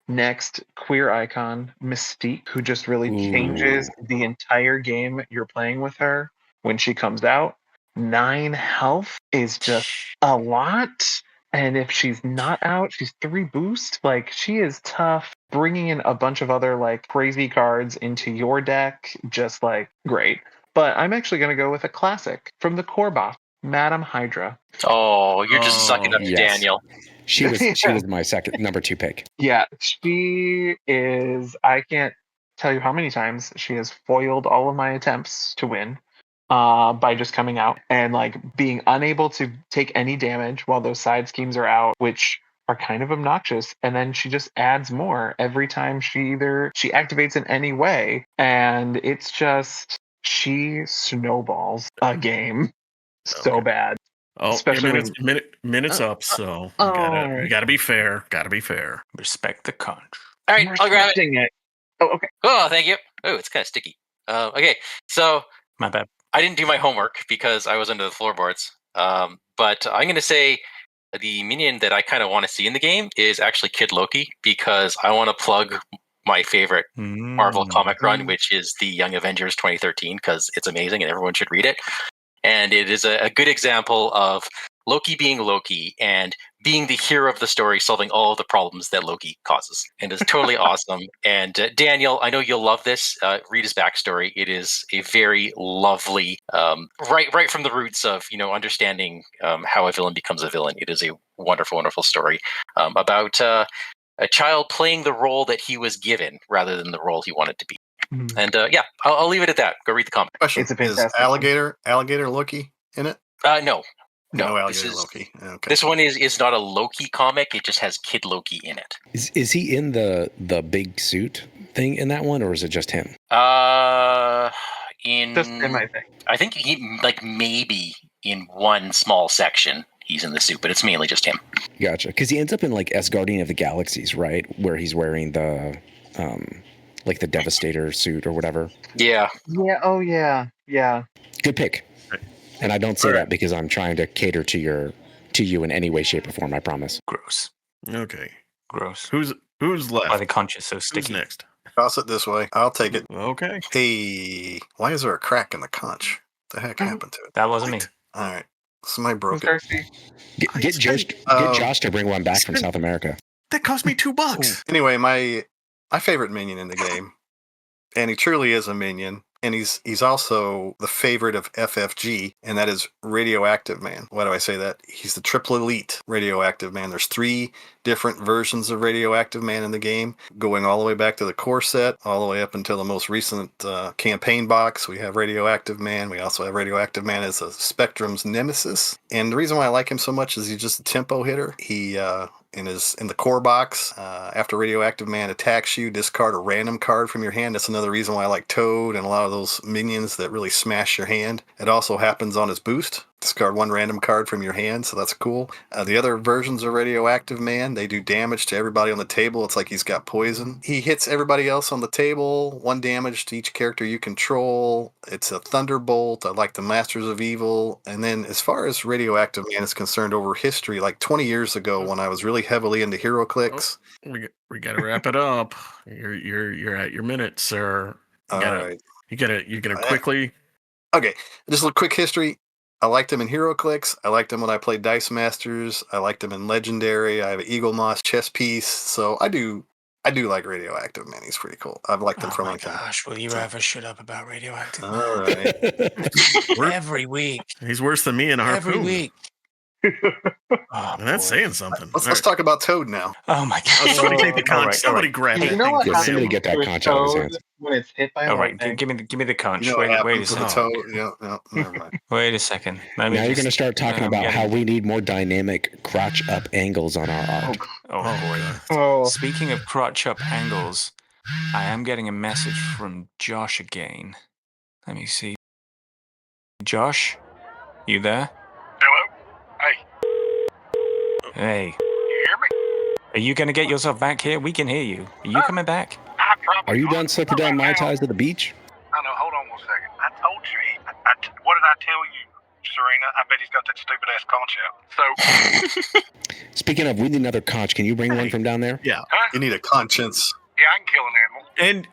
Speaker 3: Next, queer icon, Mystique, who just really changes the entire game you're playing with her when she comes out. 9 health is just a lot. And if she's not out, she's 3 boost. Like, she is tough. Bringing in a bunch of other, like, crazy cards into your deck, just, like, great. But I'm actually going to go with a classic from the core box, Madam Hydra.
Speaker 9: Oh, you're just sucking up to
Speaker 4: yes.
Speaker 9: Daniel.
Speaker 4: She was my number 2 pick.
Speaker 3: Yeah, she is. I can't tell you how many times she has foiled all of my attempts to win by just coming out and like being unable to take any damage while those side schemes are out, which are kind of obnoxious. And then she just adds more every time she activates in any way, and it's just she snowballs a game so bad.
Speaker 1: Oh,
Speaker 3: Especially
Speaker 1: minutes up, so we gotta be fair. Gotta be fair.
Speaker 7: Respect the conch.
Speaker 9: All right, I'll grab it.
Speaker 3: it. Oh, okay.
Speaker 9: Oh, thank you. Oh, it's kind of sticky. Okay, so
Speaker 7: My bad.
Speaker 9: I didn't do my homework because I was under the floorboards. But I'm going to say the minion that I kind of want to see in the game is actually Kid Loki, because I want to plug my favorite Marvel comic run, which is the Young Avengers 2013, because it's amazing and everyone should read it. And it is a good example of Loki being Loki and being the hero of the story, solving all of the problems that Loki causes. And it's totally awesome. And Daniel, I know you'll love this. Read his backstory. It is a very lovely, right from the roots of, understanding how a villain becomes a villain. It is a wonderful, wonderful story about a child playing the role that he was given rather than the role he wanted to be. And I'll leave it at that. Go read the comic.
Speaker 2: Question:
Speaker 3: It's a
Speaker 2: is
Speaker 3: fantastic
Speaker 2: alligator Loki in it?
Speaker 9: No,
Speaker 2: alligator Loki. Okay.
Speaker 9: This one is not a Loki comic. It just has Kid Loki in it.
Speaker 4: Is he in the big suit thing in that one, or is it just him?
Speaker 3: Just in my thing.
Speaker 9: I think he maybe in one small section he's in the suit, but it's mainly just him.
Speaker 4: Gotcha. Because he ends up in like Guardian of the Galaxies, right, where he's wearing the like the Devastator suit or whatever.
Speaker 9: Yeah.
Speaker 3: Yeah. Oh yeah. Yeah.
Speaker 4: Good pick. And I don't say that because I'm trying to cater to you in any way, shape, or form. I promise.
Speaker 7: Gross.
Speaker 1: Okay.
Speaker 7: Gross.
Speaker 1: Who's left?
Speaker 7: Why the conch is so sticky.
Speaker 1: Who's next?
Speaker 2: Toss it this way. I'll take it.
Speaker 1: Okay.
Speaker 2: Hey, why is there a crack in the conch? What the heck happened to it?
Speaker 7: That wasn't me.
Speaker 2: All right. Somebody broke it.
Speaker 3: Thirsty.
Speaker 4: Get Josh to bring one back from South America.
Speaker 1: That cost me $2.
Speaker 2: Anyway, my favorite minion in the game, and he truly is a minion, and he's also the favorite of FFG, and that is Radioactive Man. Why do I say that? He's the triple elite Radioactive Man. There's 3 different versions of Radioactive Man in the game, going all the way back to the core set, all the way up until the most recent campaign box. We have Radioactive Man. We also have Radioactive Man as a Spectrum's nemesis. And the reason why I like him so much is he's just a tempo hitter. He in the core box, after Radioactive Man attacks you, discard a random card from your hand. That's another reason why I like Toad and a lot of those minions that really smash your hand. It also happens on his boost. Discard 1 random card from your hand, so that's cool. The other versions of Radioactive Man, they do damage to everybody on the table. It's like he's got poison. He hits everybody else on the table, 1 damage to each character you control. It's a Thunderbolt. I like the Masters of Evil. And then as far as Radioactive Man is concerned over history, like 20 years ago when I was really heavily into HeroClix.
Speaker 1: We gotta wrap it up. You're at your minute, sir. You gotta quickly.
Speaker 2: Okay, just a quick history. I liked him in HeroClix. I liked him when I played Dice Masters. I liked him in Legendary. I have an Eagle Moss chess piece. So I do like Radioactive Man. He's pretty cool. I've liked him for a long time.
Speaker 7: Gosh, will you ever shut up about Radioactive Man?
Speaker 2: All right.
Speaker 7: Every week.
Speaker 1: He's worse than me in Harpoon.
Speaker 7: Every week.
Speaker 1: And that's saying something.
Speaker 2: Let's talk about Toad now.
Speaker 7: Oh my God.
Speaker 1: Somebody take the conch.
Speaker 7: Right,
Speaker 1: somebody grab it.
Speaker 3: You know what?
Speaker 4: Somebody get that conch out of his hands.
Speaker 3: When it's hit by
Speaker 7: All right, give me the conch.
Speaker 2: You know what
Speaker 7: Wait a
Speaker 2: happened to the
Speaker 7: second.
Speaker 2: Toad? Yeah, never mind.
Speaker 7: Wait a second.
Speaker 4: Now you're going to start talking about how we need more dynamic crotch up angles on our art.
Speaker 7: Oh boy.
Speaker 3: Oh.
Speaker 7: Speaking of crotch up angles, I am getting a message from Josh again. Let me see. Josh, you there?
Speaker 8: Hello? Hey,
Speaker 7: Hey,
Speaker 8: you hear me?
Speaker 7: are you going to get yourself back here? We can hear you. Are you coming back?
Speaker 8: I probably
Speaker 4: Are you done slipping down Mai Tais to the beach?
Speaker 8: I know, hold on 1 second. I told you, what did I tell you Serena. I bet he's got that stupid ass conch out. So,
Speaker 4: Speaking of, we need another conch. Can you bring one from down there?
Speaker 1: Yeah.
Speaker 8: huh?
Speaker 2: You need a conscience.
Speaker 8: Yeah, I can kill an animal.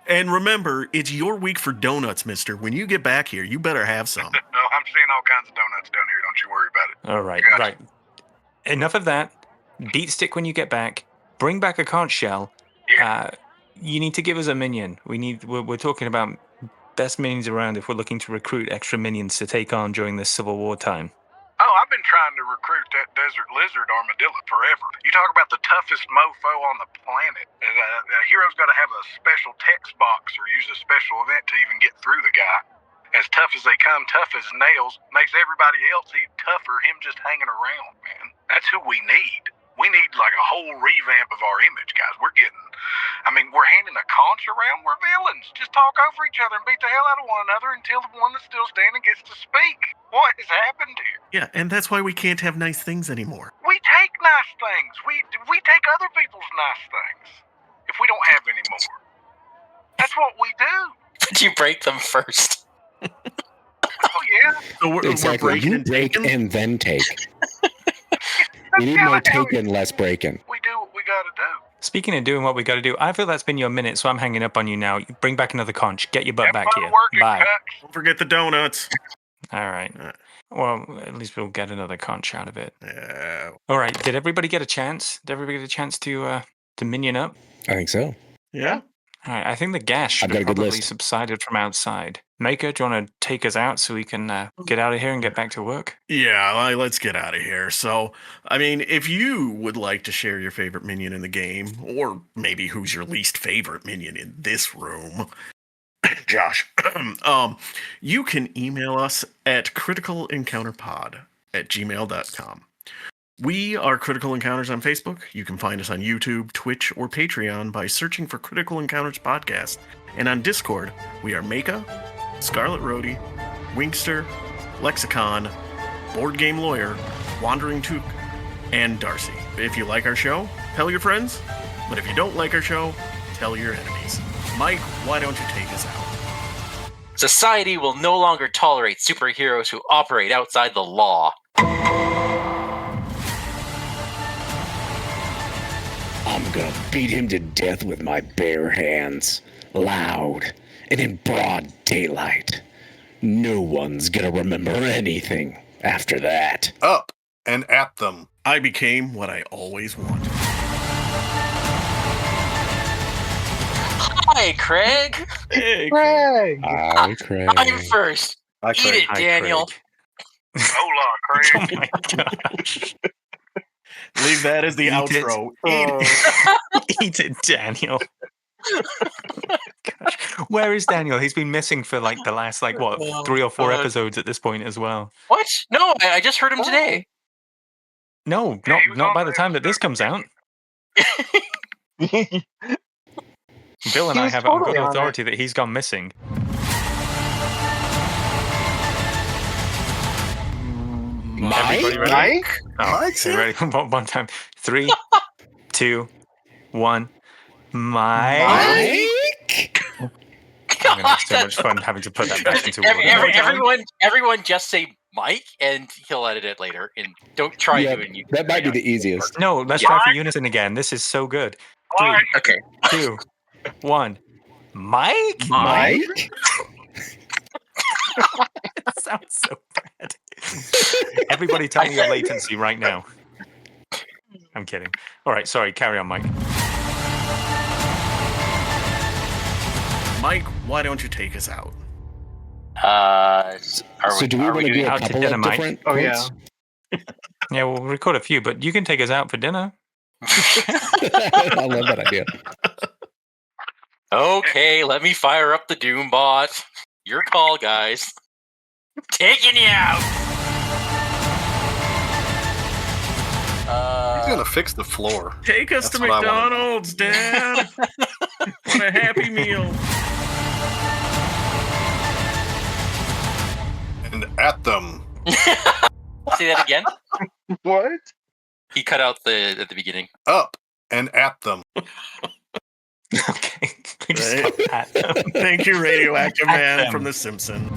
Speaker 1: And remember, it's your week for donuts, mister. When you get back here, you better have some.
Speaker 8: No, I'm seeing all kinds of donuts down here. Don't you worry about it.
Speaker 7: All right,
Speaker 8: Gotcha.
Speaker 7: right. Enough of that. Beat stick when you get back. Bring back a conch shell.
Speaker 8: Yeah.
Speaker 7: You need to give us a minion. We're talking about best minions around if we're looking to recruit extra minions to take on during this Civil War time.
Speaker 8: Oh, I've been trying to recruit that desert lizard armadillo forever. You talk about the toughest mofo on the planet. A hero's got to have a special text box or use a special event to even get through the guy. As tough as they come, tough as nails, makes everybody else even tougher, him just hanging around, man. That's who we need. We need like a whole revamp of our image, guys. We're handing a conch around. We're villains. Just talk over each other and beat the hell out of one another until the one that's still standing gets to speak. What has happened here?
Speaker 1: Yeah, and that's why we can't have nice things anymore.
Speaker 8: We take nice things. We take other people's nice things. If we don't have any more. That's what we do.
Speaker 9: But you break them first.
Speaker 8: Oh, yeah.
Speaker 1: So we're
Speaker 4: Exactly.
Speaker 1: breaking
Speaker 4: You
Speaker 1: and
Speaker 4: break
Speaker 1: taking.
Speaker 4: and then take.
Speaker 8: That's
Speaker 4: We need
Speaker 8: kinda
Speaker 4: more
Speaker 8: how
Speaker 4: taking, less breaking.
Speaker 8: we do what we got to do.
Speaker 7: Speaking of doing what we got to do, I feel that's been your minute, so I'm hanging up on you now. You bring back another conch. Get your butt
Speaker 8: Have
Speaker 7: back
Speaker 8: fun
Speaker 7: here.
Speaker 8: working,
Speaker 7: Bye.
Speaker 8: Cuts.
Speaker 1: Don't forget the donuts.
Speaker 7: All right. Well, at least we'll get another conch out of it.
Speaker 1: Yeah.
Speaker 7: All right. Did everybody get a chance? Did everybody get a chance to minion up?
Speaker 4: I think so.
Speaker 1: Yeah.
Speaker 7: All right. I think the gas should
Speaker 4: got
Speaker 7: have
Speaker 4: a good
Speaker 7: probably
Speaker 4: list.
Speaker 7: subsided from outside. Maker, do you want to take us out so we can get out of here and get back to work?
Speaker 1: Yeah, let's get out of here. So, I mean, if you would like to share your favorite minion in the game, or maybe who's your least favorite minion in this room, Josh, you can email us at criticalencounterpod@gmail.com. We are Critical Encounters on Facebook. You can find us on YouTube, Twitch, or Patreon by searching for Critical Encounters Podcast. And on Discord, we are Maka, Scarlet Rhodey, Winkster, Lexicon, Board Game Lawyer, Wandering Took, and Darcy. If you like our show, tell your friends. But if you don't like our show, tell your enemies. Mike, why don't you take us out?
Speaker 9: Society will no longer tolerate superheroes who operate outside the law.
Speaker 4: I'm gonna beat him to death with my bare hands. Loud and in broad daylight. No one's gonna remember anything after that.
Speaker 2: Up and at them.
Speaker 1: I became what I always wanted.
Speaker 9: Hi, Craig.
Speaker 1: Hey,
Speaker 3: Craig!
Speaker 4: Hi, Craig.
Speaker 9: I'm first.
Speaker 2: I
Speaker 9: Eat
Speaker 2: Craig.
Speaker 9: it,
Speaker 7: Hi,
Speaker 9: Daniel.
Speaker 7: Craig.
Speaker 8: Hola,
Speaker 7: Oh
Speaker 8: Craig.
Speaker 7: my gosh.
Speaker 1: leave that as the
Speaker 7: Eat it.
Speaker 1: outro.
Speaker 7: Eat it, Daniel. Gosh. Where is Daniel? He's been missing for like the last 3 or 4 episodes at this point as well.
Speaker 9: What? No, I just heard him today.
Speaker 7: No,
Speaker 8: Yeah, he was
Speaker 7: not
Speaker 8: on
Speaker 7: by the
Speaker 8: the
Speaker 7: time that this
Speaker 8: episode.
Speaker 7: comes out. Bill and
Speaker 3: He
Speaker 7: I
Speaker 3: was
Speaker 7: have
Speaker 3: totally
Speaker 7: good
Speaker 3: on it.
Speaker 7: authority that he's gone missing. Everybody ready?
Speaker 3: Mike?
Speaker 7: Oh,
Speaker 2: Mike's
Speaker 7: okay,
Speaker 2: here?
Speaker 7: ready? One time. 3, 2, 1. Mike. I'm gonna have so much fun having to put that back into order.
Speaker 9: Everyone just say Mike, and he'll edit it later. And don't try
Speaker 4: Yeah,
Speaker 9: doing you.
Speaker 4: that might be the easiest.
Speaker 7: No, let's try for unison again. This is so good. 3,
Speaker 8: Mike.
Speaker 9: Okay.
Speaker 7: 2, 1. Mike?
Speaker 4: Mike?
Speaker 7: That sounds so bad. Everybody tell me your latency right now. I'm kidding. All right, sorry. Carry on, Mike.
Speaker 1: Mike, why don't you take us out?
Speaker 4: So do we want to do
Speaker 7: doing
Speaker 4: a
Speaker 7: out to
Speaker 4: couple
Speaker 7: dinner,
Speaker 4: of
Speaker 7: Mike?
Speaker 4: different
Speaker 3: Oh,
Speaker 4: quotes?
Speaker 7: Yeah, we'll record a few, but you can take us out for dinner.
Speaker 4: I love that idea.
Speaker 9: Okay, let me fire up the Doombot. Your call, guys. Taking you out.
Speaker 2: He's gonna fix the floor.
Speaker 1: Take us
Speaker 2: That's
Speaker 1: to
Speaker 2: what I wanna
Speaker 1: McDonald's, Dad. What a happy meal.
Speaker 2: And at them.
Speaker 9: Say that again.
Speaker 3: What?
Speaker 9: He cut out at the beginning.
Speaker 2: Up and at them.
Speaker 7: Okay. We just
Speaker 1: Right.
Speaker 7: stop that.
Speaker 1: Thank you, Radioactive
Speaker 7: At
Speaker 1: Man
Speaker 7: them.
Speaker 1: from The Simpsons.